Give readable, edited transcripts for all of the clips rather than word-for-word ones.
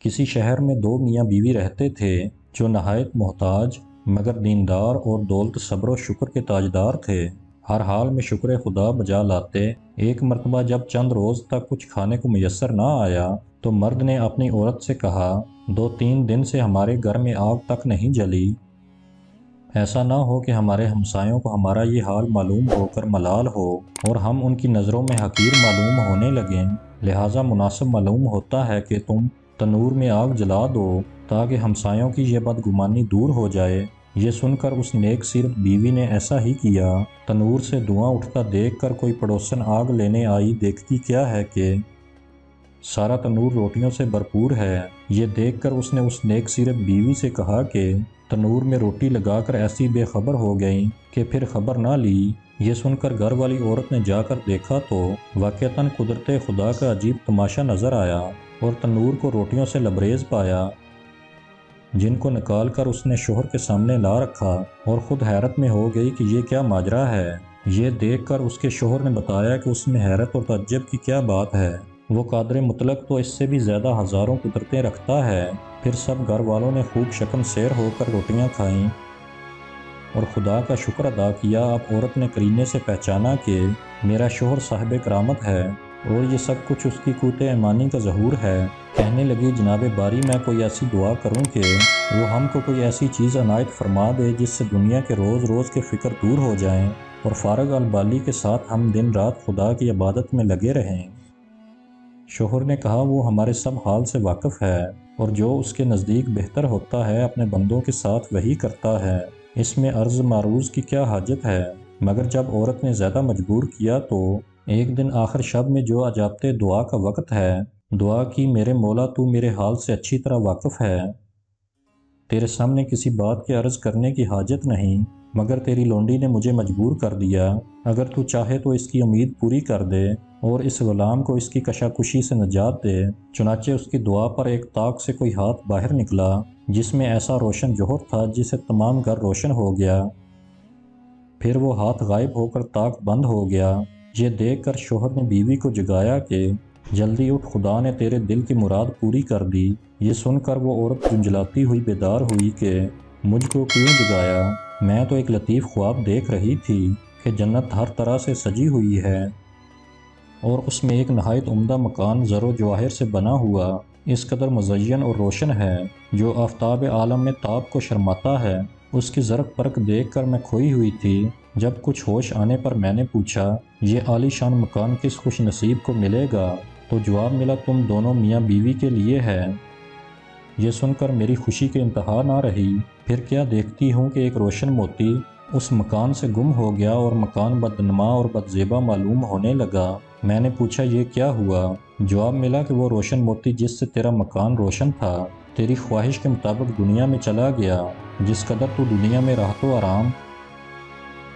کسی شہر میں دو میاں بیوی رہتے تھے جو نہایت محتاج مگر دیندار اور دولت صبر و شکر کے تاجدار تھے۔ ہر حال میں شکر خدا بجا لاتے۔ ایک مرتبہ جب چند روز تک کچھ کھانے کو میسر نہ آیا تو مرد نے اپنی عورت سے کہا، 2-3 دن سے ہمارے گھر میں آگ تک نہیں جلی۔ ایسا نہ ہو کہ ہمارے ہمسایوں کو ہمارا یہ حال معلوم ہو کر ملال ہو اور ہم ان کی نظروں میں حقیر معلوم ہونے لگیں، لہٰذا مناسب معلوم ہوتا ہے کہ تم تنور میں آگ جلا دو تاکہ ہمسایوں کی یہ بدگمانی دور ہو جائے۔ یہ سن کر اس نیک سیرت بیوی نے ایسا ہی کیا۔ تنور سے دھواں اٹھتا دیکھ کر کوئی پڑوسن آگ لینے آئی، دیکھتی کیا ہے کہ سارا تنور روٹیوں سے بھرپور ہے۔ یہ دیکھ کر اس نے اس نیک سیرت بیوی سے کہا کہ تنور میں روٹی لگا کر ایسی بے خبر ہو گئیں کہ پھر خبر نہ لی۔ یہ سن کر گھر والی عورت نے جا کر دیکھا تو واقعتاً قدرت خدا کا عجیب تماشا نظر آیا اور تنور کو روٹیوں سے لبریز پایا، جن کو نکال کر اس نے شوہر کے سامنے لا رکھا اور خود حیرت میں ہو گئی کہ یہ کیا ماجرا ہے۔ یہ دیکھ کر اس کے شوہر نے بتایا کہ اس میں حیرت اور تعجب کی کیا بات ہے، وہ قادر مطلق تو اس سے بھی زیادہ ہزاروں قدرتیں رکھتا ہے۔ پھر سب گھر والوں نے خوب شکم سیر ہو کر روٹیاں کھائیں اور خدا کا شکر ادا کیا۔ اب عورت نے قرینے سے پہچانا کہ میرا شوہر صاحب کرامت ہے اور یہ سب کچھ اس کی قوت ایمانی کا ظہور ہے۔ کہنے لگی، جناب باری میں کوئی ایسی دعا کروں کہ وہ ہم کو کوئی ایسی چیز عنایت فرما دے جس سے دنیا کے روز روز کے فکر دور ہو جائیں اور فارغ البالی کے ساتھ ہم دن رات خدا کی عبادت میں لگے رہیں۔ شوہر نے کہا، وہ ہمارے سب حال سے واقف ہے اور جو اس کے نزدیک بہتر ہوتا ہے اپنے بندوں کے ساتھ وہی کرتا ہے، اس میں عرض معروض کی کیا حاجت ہے۔ مگر جب عورت نے زیادہ مجبور کیا تو ایک دن آخر شب میں جو اجابت دعا کا وقت ہے، دعا کی، میرے مولا تو میرے حال سے اچھی طرح واقف ہے، تیرے سامنے کسی بات کے عرض کرنے کی حاجت نہیں، مگر تیری لونڈی نے مجھے مجبور کر دیا، اگر تو چاہے تو اس کی امید پوری کر دے اور اس غلام کو اس کی کشاکشی سے نجات دے۔ چنانچہ اس کی دعا پر ایک طاق سے کوئی ہاتھ باہر نکلا جس میں ایسا روشن جوہر تھا جسے تمام گھر روشن ہو گیا، پھر وہ ہاتھ غائب ہو کر طاق بند ہو گیا۔ یہ دیکھ کر شوہر نے بیوی کو جگایا کہ جلدی اٹھ، خدا نے تیرے دل کی مراد پوری کر دی۔ یہ سن کر وہ عورت جنجلاتی ہوئی بیدار ہوئی کہ مجھ کو کیوں جگایا، میں تو ایک لطیف خواب دیکھ رہی تھی کہ جنت ہر طرح سے سجی ہوئی ہے اور اس میں ایک نہایت عمدہ مکان زر و جواہر سے بنا ہوا اس قدر مزین اور روشن ہے جو آفتاب عالم میں تاب کو شرماتا ہے۔ اس کی زرق پرق دیکھ کر میں کھوئی ہوئی تھی۔ جب کچھ ہوش آنے پر میں نے پوچھا، یہ عالی شان مکان کس خوش نصیب کو ملے گا؟ تو جواب ملا، تم دونوں میاں بیوی کے لیے ہے۔ یہ سن کر میری خوشی کے انتہا نہ رہی۔ پھر کیا دیکھتی ہوں کہ ایک روشن موتی اس مکان سے گم ہو گیا اور مکان بدنما اور بدزیبا معلوم ہونے لگا۔ میں نے پوچھا، یہ کیا ہوا؟ جواب ملا کہ وہ روشن موتی جس سے تیرا مکان روشن تھا، تیری خواہش کے مطابق دنیا میں چلا گیا۔ جس قدر تو دنیا میں راحت و آرام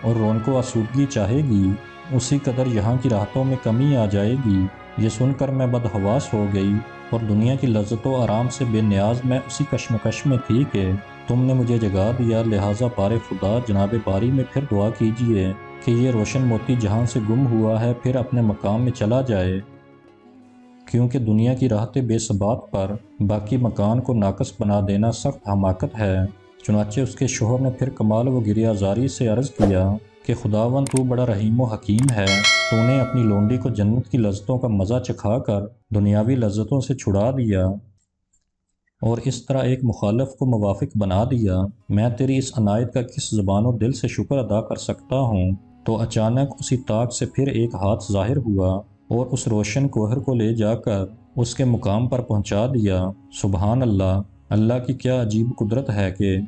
اور رونق و آسودگی چاہے گی، اسی قدر یہاں کی راحتوں میں کمی آ جائے گی۔ یہ سن کر میں بدحواس ہو گئی اور دنیا کی لذت و آرام سے بے نیاز میں اسی کشمکش میں تھی کہ تم نے مجھے جگا دیا، لہٰذا بار خدا جناب باری میں پھر دعا کیجیے کہ یہ روشن موتی جہاں سے گم ہوا ہے پھر اپنے مقام میں چلا جائے، کیونکہ دنیا کی راحت بے ثبات پر باقی مکان کو ناقص بنا دینا سخت حماقت ہے۔ چنانچہ اس کے شوہر نے پھر کمال و گریہ زاری سے عرض کیا کہ خداوند تو بڑا رحیم و حکیم ہے، تو نے اپنی لونڈی کو جنت کی لذتوں کا مزہ چکھا کر دنیاوی لذتوں سے چھڑا دیا اور اس طرح ایک مخالف کو موافق بنا دیا۔ میں تیری اس عنایت کا کس زبان و دل سے شکر ادا کر سکتا ہوں؟ تو اچانک اسی طاق سے پھر ایک ہاتھ ظاہر ہوا اور اس روشن کوہر کو لے جا کر اس کے مقام پر پہنچا دیا۔ سبحان اللہ! اللہ کی کیا عجیب قدرت ہے کہ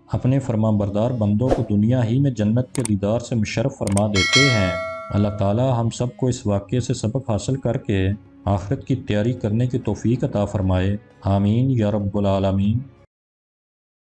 اپنے فرما بردار بندوں کو دنیا ہی میں جنت کے دیدار سے مشرف فرما دیتے ہیں۔ اللہ تعالی ہم سب کو اس واقعے سے سبق حاصل کر کے آخرت کی تیاری کرنے کی توفیق عطا فرمائے۔ آمین یا رب العالمین۔